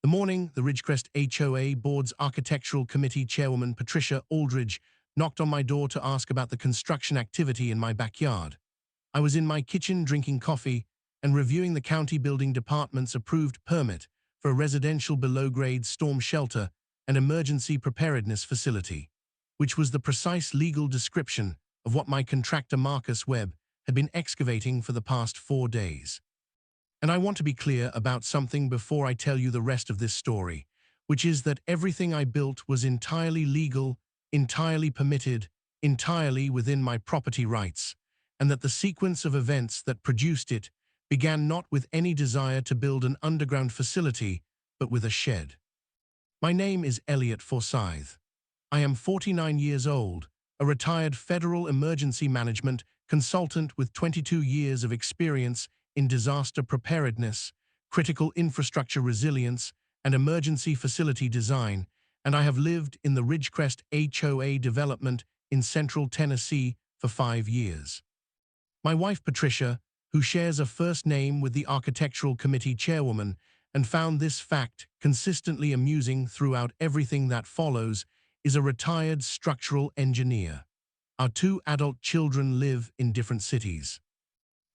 The morning, the Ridgecrest HOA Board's Architectural Committee Chairwoman Patricia Aldridge knocked on my door to ask about the construction activity in my backyard. I was in my kitchen drinking coffee and reviewing the county building department's approved permit for a residential below-grade storm shelter and emergency preparedness facility, which was the precise legal description of what my contractor Marcus Webb had been excavating for the past 4 days. And I want to be clear about something before I tell you the rest of this story, which is that everything I built was entirely legal, entirely permitted, entirely within my property rights, and that the sequence of events that produced it began not with any desire to build an underground facility, but with a shed. My name is Elliot Forsyth. I am 49 years old, a retired federal emergency management consultant with 22 years of experience in disaster preparedness, critical infrastructure resilience, and emergency facility design, and I have lived in the Ridgecrest HOA development in Central Tennessee for 5 years. My wife Patricia, who shares a first name with the Architectural Committee Chairwoman and found this fact consistently amusing throughout everything that follows, is a retired structural engineer. Our 2 adult children live in different cities.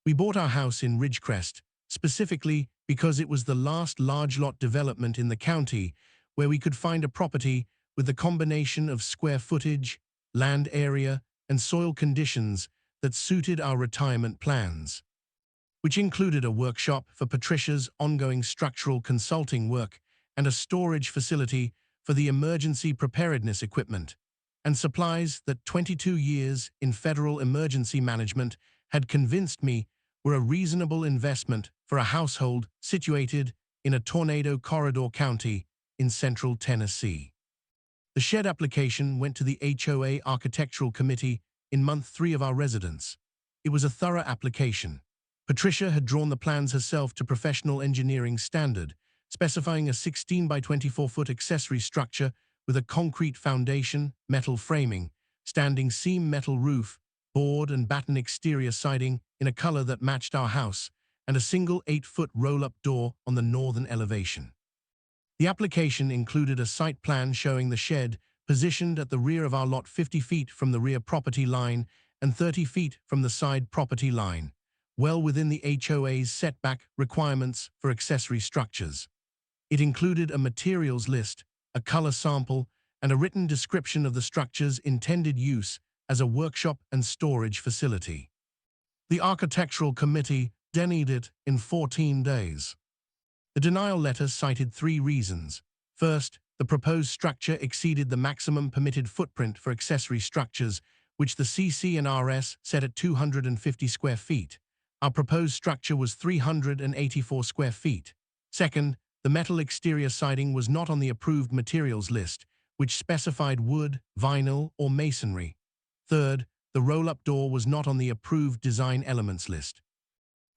We bought our house in Ridgecrest, specifically because it was the last large lot development in the county where we could find a property with the combination of square footage, land area, and soil conditions that suited our retirement plans, which included a workshop for Patricia's ongoing structural consulting work and a storage facility for the emergency preparedness equipment, and supplies that 22 years in federal emergency management had convinced me were a reasonable investment for a household situated in a tornado corridor county in Central Tennessee. The shed application went to the HOA Architectural Committee in month 3 of our residence. It was a thorough application. Patricia had drawn the plans herself to professional engineering standard, specifying a 16 by 24-foot accessory structure with a concrete foundation, metal framing, standing seam metal roof, board and batten exterior siding in a color that matched our house, and a single 8-foot roll-up door on the northern elevation. The application included a site plan showing the shed positioned at the rear of our lot 50 feet from the rear property line and 30 feet from the side property line, well within the HOA's setback requirements for accessory structures. It included a materials list, a color sample, and a written description of the structure's intended use as a workshop and storage facility. The Architectural Committee denied it in 14 days. The denial letter cited 3 reasons. First, the proposed structure exceeded the maximum permitted footprint for accessory structures, which the CC&RS set at 250 square feet. Our proposed structure was 384 square feet. Second, the metal exterior siding was not on the approved materials list, which specified wood, vinyl, or masonry. Third, the roll-up door was not on the approved design elements list.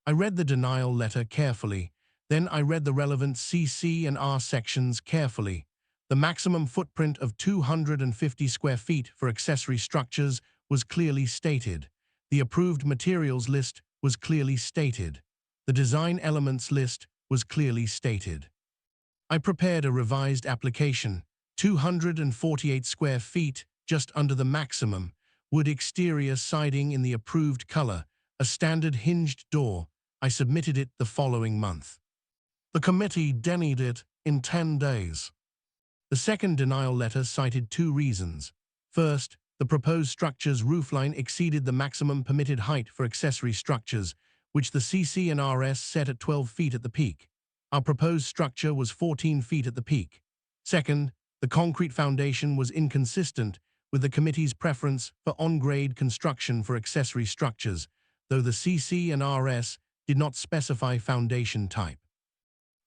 I read the denial letter carefully. Then I read the relevant CC&R sections carefully. The maximum footprint of 250 square feet for accessory structures was clearly stated. The approved materials list was clearly stated. The design elements list was clearly stated. I prepared a revised application, 248 square feet, just under the maximum, wood exterior siding in the approved color, a standard hinged door. I submitted it the following month. The committee denied it in 10 days. The second denial letter cited 2 reasons. First, the proposed structure's roofline exceeded the maximum permitted height for accessory structures, which the CC&RS set at 12 feet at the peak. Our proposed structure was 14 feet at the peak. Second, the concrete foundation was inconsistent with the committee's preference for on-grade construction for accessory structures, though the CC&RS did not specify foundation type.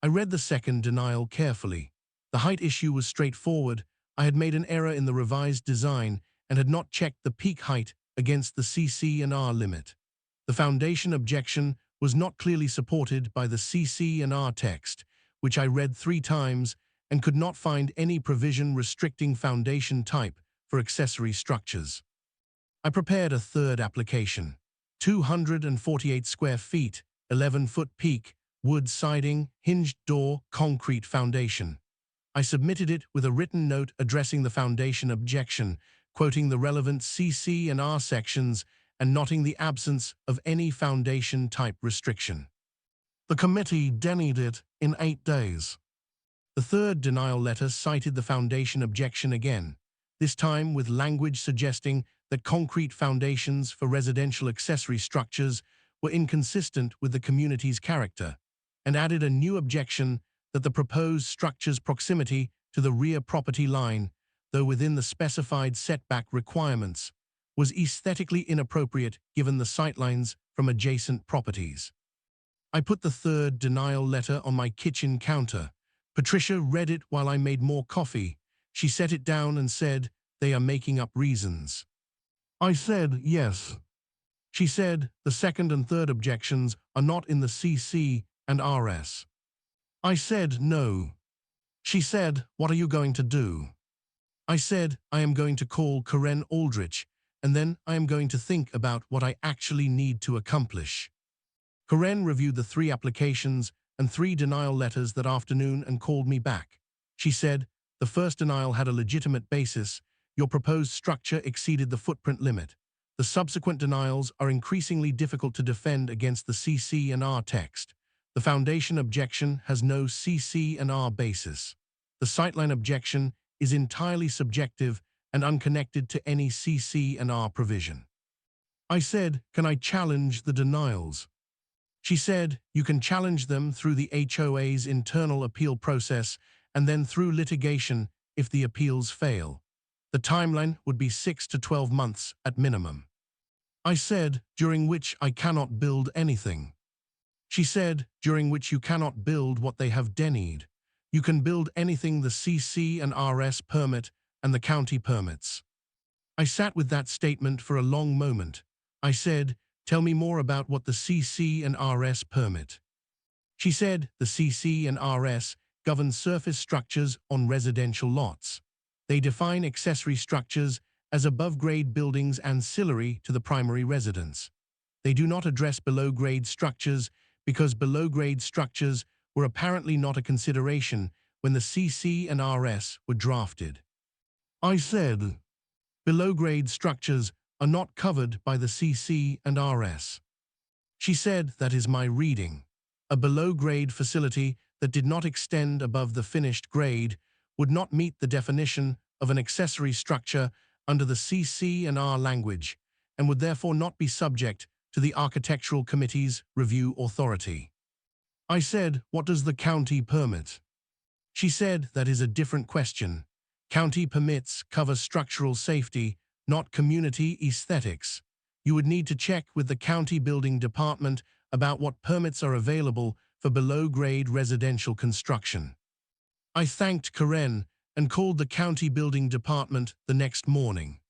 I read the second denial carefully. The height issue was straightforward. I had made an error in the revised design and had not checked the peak height against the CC&R limit. The foundation objection was not clearly supported by the CC&R text, which I read 3 times and could not find any provision restricting foundation type for accessory structures. I prepared a third application, 248 square feet, 11-foot peak, wood siding, hinged door, concrete foundation. I submitted it with a written note addressing the foundation objection, quoting the relevant CC and R sections and noting the absence of any foundation-type restriction. The committee denied it in 8 days. The third denial letter cited the foundation objection again, this time with language suggesting that concrete foundations for residential accessory structures were inconsistent with the community's character, and added a new objection that the proposed structure's proximity to the rear property line, though within the specified setback requirements, was aesthetically inappropriate given the sightlines from adjacent properties. I put the third denial letter on my kitchen counter. Patricia read it while I made more coffee. She set it down and said, "They are making up reasons." I said, "Yes." She said, "The second and third objections are not in the CC and RS." I said, "No." She said, "What are you going to do?" I said, "I am going to call Karen Aldrich, and then I am going to think about what I actually need to accomplish." Karen reviewed the 3 applications and 3 denial letters that afternoon and called me back. She said, "The first denial had a legitimate basis. Your proposed structure exceeded the footprint limit. The subsequent denials are increasingly difficult to defend against the CC and R text. The foundation objection has no CC and R basis. The sightline objection is entirely subjective and unconnected to any CC and R provision." I said, "Can I challenge the denials?" She said, "You can challenge them through the HOA's internal appeal process and then through litigation if the appeals fail. The timeline would be 6 to 12 months at minimum." I said, "During which I cannot build anything." She said, "During which you cannot build what they have denied. You can build anything the CC and RS permit and the county permits." I sat with that statement for a long moment. I said, "Tell me more about what the CC and RS permit." She said, "The CC and RS govern surface structures on residential lots. They define accessory structures as above-grade buildings ancillary to the primary residence. They do not address below-grade structures because below-grade structures were apparently not a consideration when the CC and RS were drafted." I said, "Below-grade structures are not covered by the CC and RS." She said, "That is my reading. A below-grade facility that did not extend above the finished grade would not meet the definition of an accessory structure under the CC and R language, and would therefore not be subject to the Architectural Committee's review authority." I said, "What does the county permit?" She said, "That is a different question. County permits cover structural safety, not community aesthetics. You would need to check with the county building department about what permits are available for below-grade residential construction." I thanked Karen and called the county building department the next morning.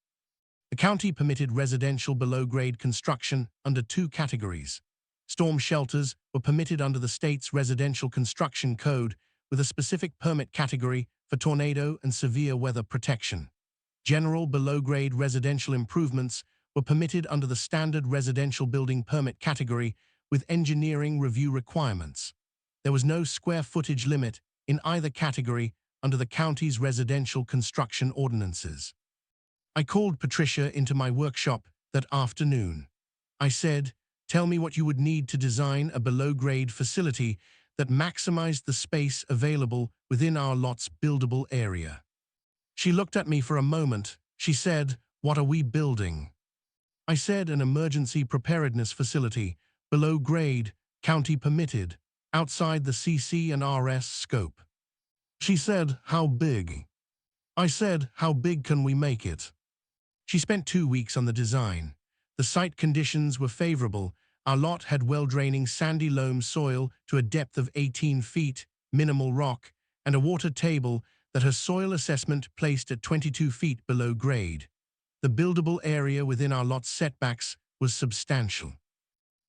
The county permitted residential below-grade construction under 2 categories. Storm shelters were permitted under the state's residential construction code with a specific permit category for tornado and severe weather protection. General below-grade residential improvements were permitted under the standard residential building permit category with engineering review requirements. There was no square footage limit in either category under the county's residential construction ordinances. I called Patricia into my workshop that afternoon. I said, "Tell me what you would need to design a below-grade facility that maximized the space available within our lot's buildable area." She looked at me for a moment. She said, "What are we building?" I said, "An emergency preparedness facility, below grade, county permitted, outside the CC and RS scope." She said, "How big?" I said, "How big can we make it?" She spent 2 weeks on the design. The site conditions were favorable. Our lot had well-draining sandy loam soil to a depth of 18 feet, minimal rock, and a water table that her soil assessment placed at 22 feet below grade. The buildable area within our lot's setbacks was substantial.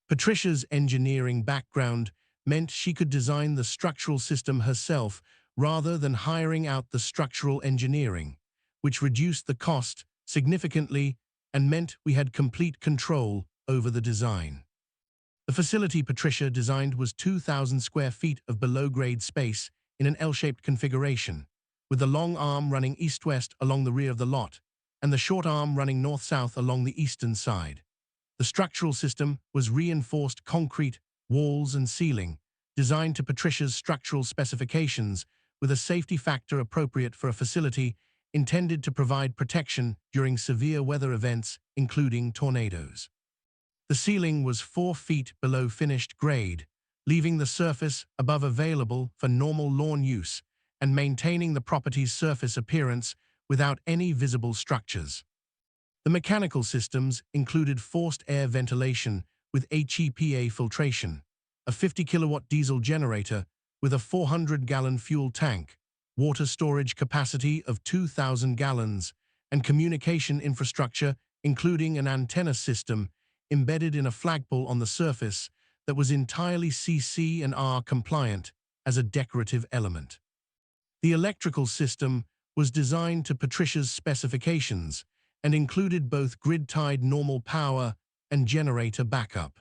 Patricia's engineering background meant she could design the structural system herself rather than hiring out the structural engineering, which reduced the cost significantly and meant we had complete control over the design. The facility Patricia designed was 2,000 square feet of below-grade space in an L-shaped configuration, with the long arm running east-west along the rear of the lot and the short arm running north-south along the eastern side. The structural system was reinforced concrete, walls and ceiling, designed to Patricia's structural specifications with a safety factor appropriate for a facility intended to provide protection during severe weather events, including tornadoes. The ceiling was 4 feet below finished grade, leaving the surface above available for normal lawn use and maintaining the property's surface appearance without any visible structures. The mechanical systems included forced air ventilation with HEPA filtration, a 50-kilowatt diesel generator with a 400-gallon fuel tank, water storage capacity of 2,000 gallons, and communication infrastructure including an antenna system embedded in a flagpole on the surface that was entirely CC&R compliant as a decorative element. The electrical system was designed to Patricia's specifications and included both grid-tied normal power and generator backup.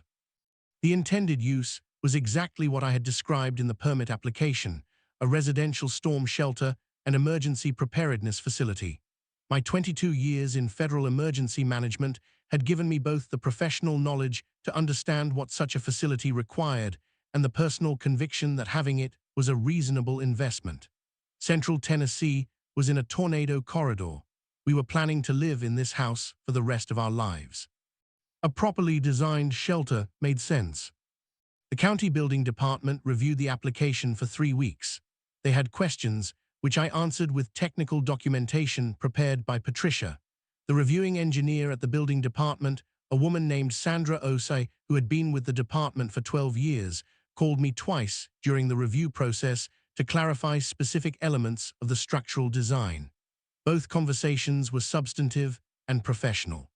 The intended use was exactly what I had described in the permit application: a residential storm shelter and emergency preparedness facility. My 22 years in federal emergency management had given me both the professional knowledge to understand what such a facility required and the personal conviction that having it was a reasonable investment. Central Tennessee was in a tornado corridor. We were planning to live in this house for the rest of our lives. A properly designed shelter made sense. The county building department reviewed the application for 3 weeks. They had questions, which I answered with technical documentation prepared by Patricia. The reviewing engineer at the building department, a woman named Sandra Osei, who had been with the department for 12 years, called me twice during the review process to clarify specific elements of the structural design. Both conversations were substantive and professional.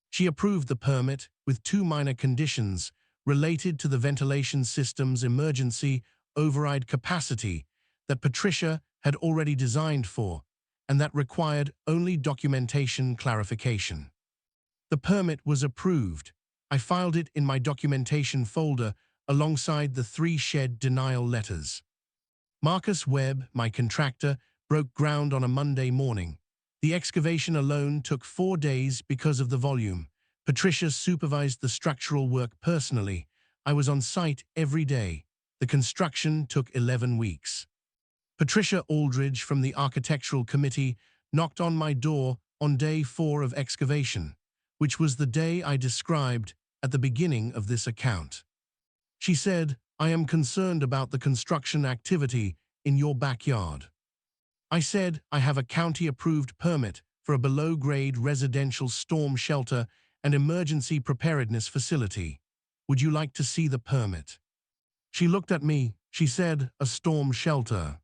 She approved the permit with 2 minor conditions related to the ventilation system's emergency override capacity that Patricia had already designed for, and that required only documentation clarification. The permit was approved. I filed it in my documentation folder alongside the 3 shed denial letters. Marcus Webb, my contractor, broke ground on a Monday morning. The excavation alone took 4 days because of the volume. Patricia supervised the structural work personally. I was on site every day. The construction took 11 weeks. Patricia Aldridge from the Architectural Committee knocked on my door on day 4 of excavation, which was the day I described at the beginning of this account. She said, "I am concerned about the construction activity in your backyard." I said, "I have a county-approved permit for a below-grade residential storm shelter and emergency preparedness facility. Would you like to see the permit?" She looked at me. She said, "A storm shelter?"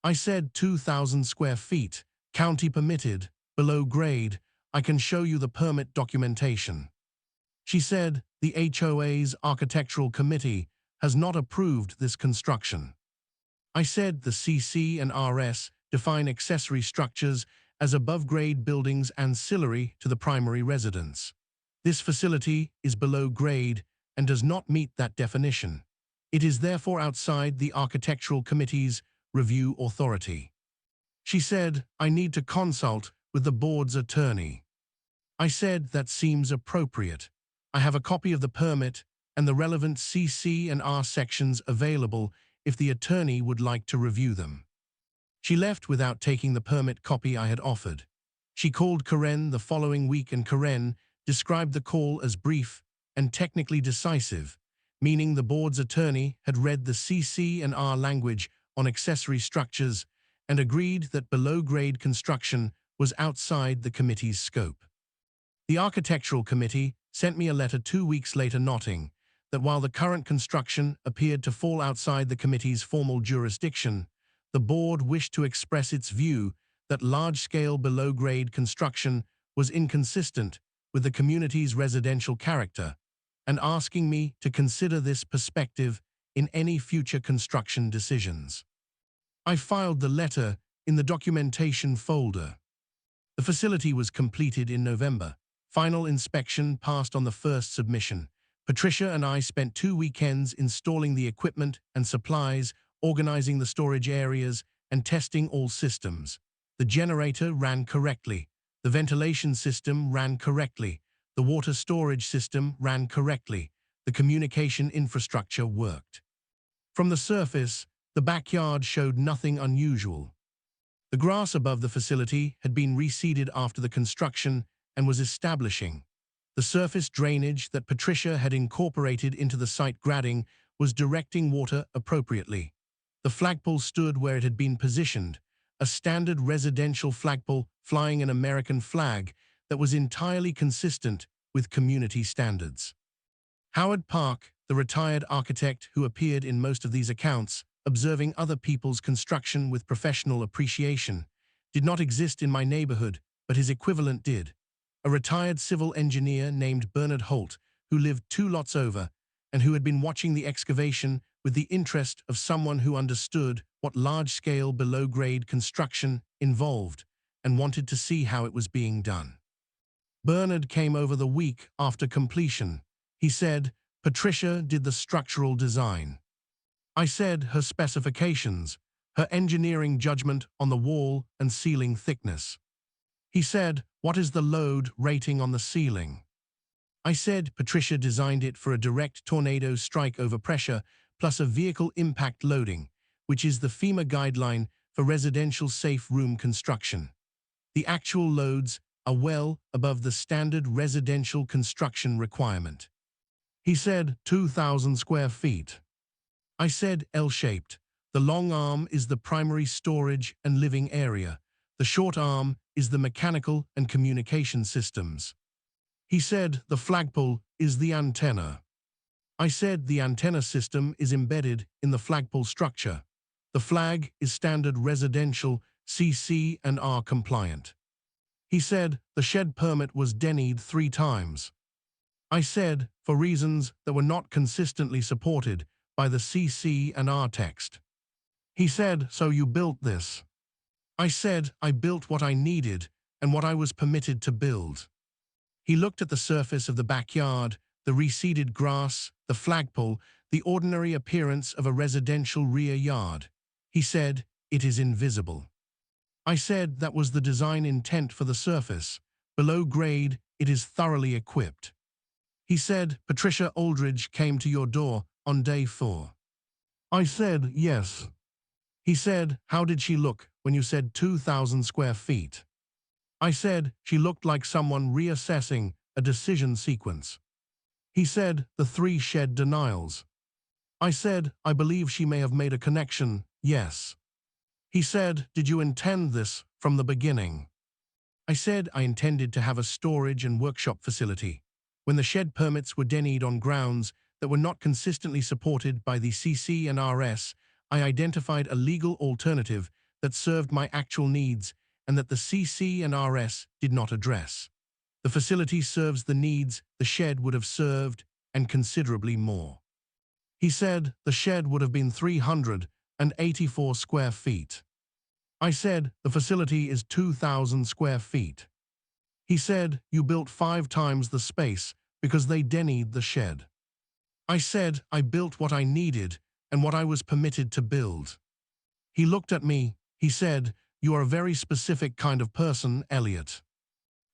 I said, 2,000 square feet, county permitted, below grade. I can show you the permit documentation." She said, "The HOA's Architectural Committee has not approved this construction." I said, "The CC and RS define accessory structures as above-grade buildings ancillary to the primary residence. This facility is below grade and does not meet that definition. It is therefore outside the Architectural Committee's review authority." She said, "I need to consult with the board's attorney." I said, "That seems appropriate. I have a copy of the permit and the relevant CC and R sections available if the attorney would like to review them." She left without taking the permit copy I had offered. She called Karen the following week, and Karen described the call as brief and technically decisive, meaning the board's attorney had read the CC and R language on accessory structures and agreed that below-grade construction was outside the committee's scope. The Architectural Committee sent me a letter 2 weeks later noting that while the current construction appeared to fall outside the committee's formal jurisdiction, the board wished to express its view that large-scale below-grade construction was inconsistent with the community's residential character, and asking me to consider this perspective in any future construction decisions. I filed the letter in the documentation folder. The facility was completed in November. Final inspection passed on the first submission. Patricia and I spent 2 weekends installing the equipment and supplies, organizing the storage areas, and testing all systems. The generator ran correctly. The ventilation system ran correctly. The water storage system ran correctly. The communication infrastructure worked. From the surface, the backyard showed nothing unusual. The grass above the facility had been reseeded after the construction and was establishing. The surface drainage that Patricia had incorporated into the site grading was directing water appropriately. The flagpole stood where it had been positioned, a standard residential flagpole flying an American flag that was entirely consistent with community standards. Howard Park, the retired architect who appeared in most of these accounts, observing other people's construction with professional appreciation, did not exist in my neighborhood, but his equivalent did. A retired civil engineer named Bernard Holt, who lived 2 lots over, and who had been watching the excavation with the interest of someone who understood what large-scale below-grade construction involved and wanted to see how it was being done. Bernard came over the week after completion. He said, "Patricia did the structural design." I said her specifications, her engineering judgment on the wall and ceiling thickness. He said, "What is the load rating on the ceiling?" I said Patricia designed it for a direct tornado strike over pressure plus a vehicle impact loading, which is the FEMA guideline for residential safe room construction. The actual loads are well above the standard residential construction requirement. He said 2,000 square feet. I said L-shaped. The long arm is the primary storage and living area. The short arm is the mechanical and communication systems. He said the flagpole is the antenna. I said the antenna system is embedded in the flagpole structure. The flag is standard residential, CC and R compliant. He said the shed permit was denied 3 times. I said for reasons that were not consistently supported by the CC and R text. He said, "So you built this?" I said I built what I needed and what I was permitted to build. He looked at the surface of the backyard, the reseeded grass, the flagpole, the ordinary appearance of a residential rear yard. He said, "It is invisible." I said that was the design intent for the surface. Below grade, it is thoroughly equipped. He said, "Patricia Aldridge came to your door on day 4. I said, "Yes." He said, "How did she look when you said 2,000 square feet?" I said, "She looked like someone reassessing a decision sequence." He said, "The 3 shed denials." I said, "I believe she may have made a connection, yes." He said, "Did you intend this from the beginning?" I said I intended to have a storage and workshop facility. When the shed permits were denied on grounds that were not consistently supported by the CC and RS, I identified a legal alternative that served my actual needs and that the CC and RS did not address. The facility serves the needs the shed would have served and considerably more. He said the shed would have been 384 square feet. I said the facility is 2,000 square feet. He said you built 5 times the space because they denied the shed. I said I built what I needed and what I was permitted to build. He looked at me. He said, "You are a very specific kind of person, Elliot."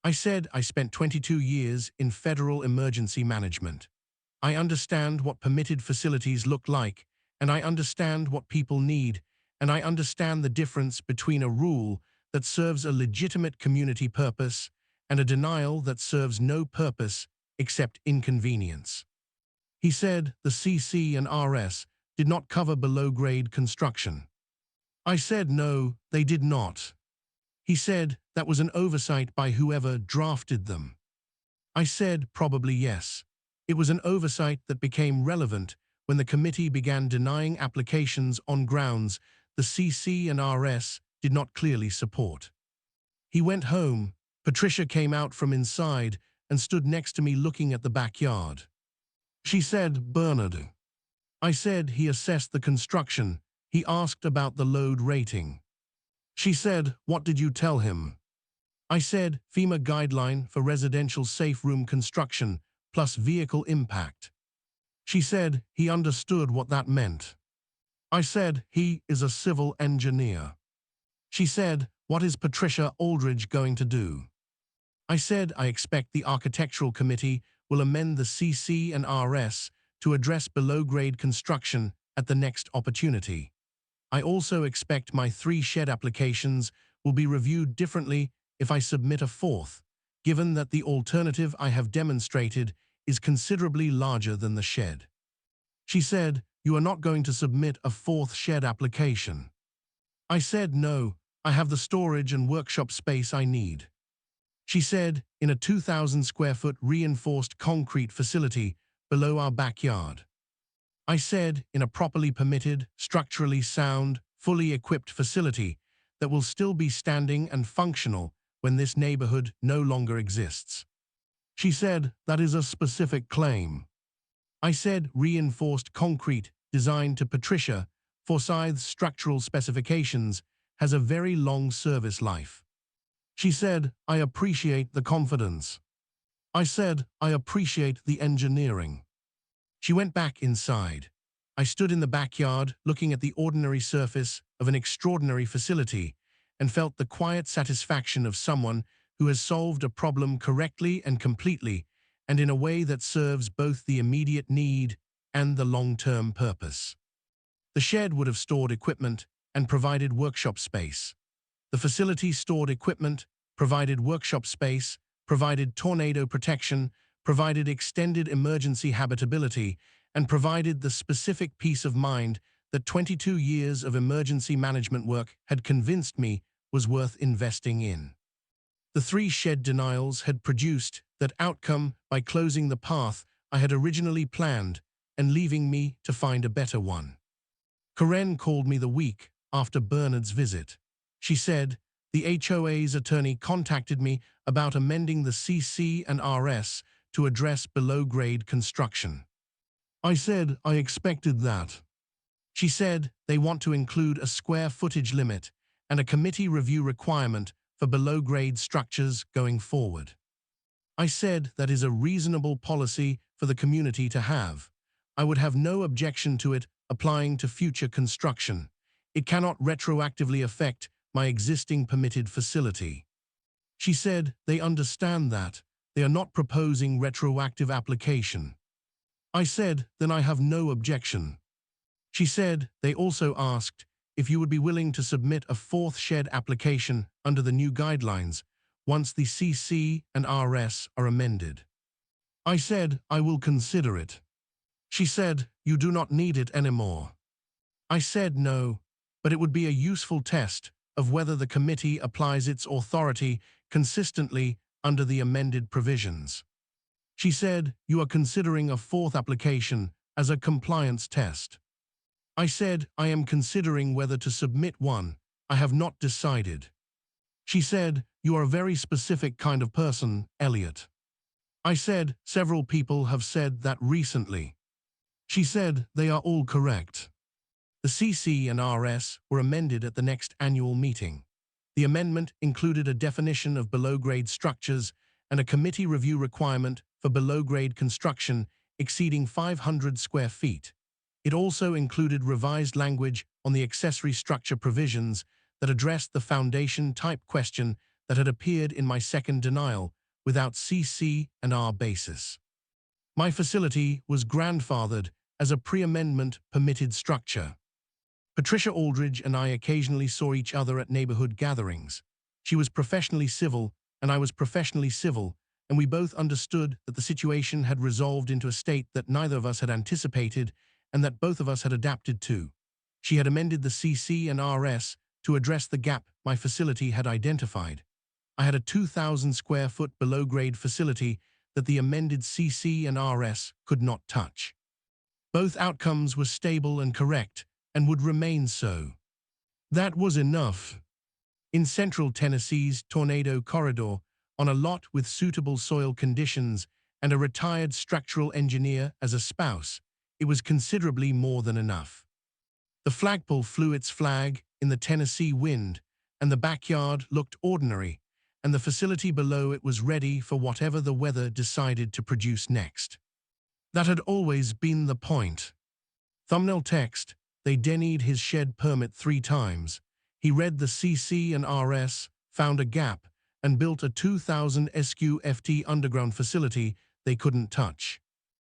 I said I spent 22 years in federal emergency management. I understand what permitted facilities look like, and I understand what people need, and I understand the difference between a rule that serves a legitimate community purpose and a denial that serves no purpose except inconvenience. He said the CC and RS did not cover below-grade construction. I said no, they did not. He said that was an oversight by whoever drafted them. I said probably yes. It was an oversight that became relevant when the committee began denying applications on grounds the CC and RS did not clearly support. He went home. Patricia came out from inside and stood next to me looking at the backyard. She said, "Bernard." I said he assessed the construction. He asked about the load rating. She said, "What did you tell him?" I said, "FEMA guideline for residential safe room construction plus vehicle impact." She said he understood what that meant. I said he is a civil engineer. She said, what is Patricia Aldridge going to do? I said I expect the Architectural Committee will amend the CC and RS to address below-grade construction at the next opportunity. I also expect my 3 shed applications will be reviewed differently if I submit a 4th, given that the alternative I have demonstrated is considerably larger than the shed. She said, you are not going to submit a 4th shed application. I said no, I have the storage and workshop space I need. She said, in a 2,000 square foot reinforced concrete facility below our backyard. I said, in a properly permitted, structurally sound, fully equipped facility that will still be standing and functional when this neighborhood no longer exists. She said, that is a specific claim. I said, reinforced concrete designed to Patricia Forsyth's structural specifications has a very long service life. She said, I appreciate the confidence. I said, I appreciate the engineering. She went back inside. I stood in the backyard looking at the ordinary surface of an extraordinary facility and felt the quiet satisfaction of someone who has solved a problem correctly and completely and in a way that serves both the immediate need and the long-term purpose. The shed would have stored equipment and provided workshop space. The facility stored equipment, provided workshop space, provided tornado protection, provided extended emergency habitability, and provided the specific peace of mind that 22 years of emergency management work had convinced me was worth investing in. The 3 shed denials had produced that outcome by closing the path I had originally planned and leaving me to find a better one. Karen called me the week after Bernard's visit. She said, the HOA's attorney contacted me about amending the CC and RS to address below-grade construction. I said I expected that. She said they want to include a square footage limit and a committee review requirement for below-grade structures going forward. I said that is a reasonable policy for the community to have. I would have no objection to it applying to future construction. It cannot retroactively affect my existing permitted facility. She said they understand that. They are not proposing retroactive application. I said, then I have no objection. She said they also asked if you would be willing to submit a 4th shed application under the new guidelines once the CC and RS are amended. I said I will consider it. She said, you do not need it anymore. I said no, but it would be a useful test of whether the committee applies its authority consistently under the amended provisions. She said, you are considering a 4th application as a compliance test. I said, I am considering whether to submit one. I have not decided. She said, you are a very specific kind of person, Elliot. I said, several people have said that recently. She said, they are all correct. The CC and RS were amended at the next annual meeting. The amendment included a definition of below-grade structures and a committee review requirement for below-grade construction exceeding 500 square feet. It also included revised language on the accessory structure provisions that addressed the foundation type question that had appeared in my second denial without CC and R basis. My facility was grandfathered as a pre-amendment permitted structure. Patricia Aldridge and I occasionally saw each other at neighborhood gatherings. She was professionally civil and I was professionally civil, and we both understood that the situation had resolved into a state that neither of us had anticipated and that both of us had adapted to. She had amended the CC and RS to address the gap my facility had identified. I had a 2,000 square foot below-grade facility that the amended CC and RS could not touch. Both outcomes were stable and correct and would remain so. That was enough. In central Tennessee's Tornado Corridor, on a lot with suitable soil conditions and a retired structural engineer as a spouse, it was considerably more than enough. The flagpole flew its flag in the Tennessee wind, and the backyard looked ordinary, and the facility below it was ready for whatever the weather decided to produce next. That had always been the point. Thumbnail text, they denied his shed permit 3 times. He read the CC and RS, found a gap, and built a 2,000 SQ FT underground facility they couldn't touch.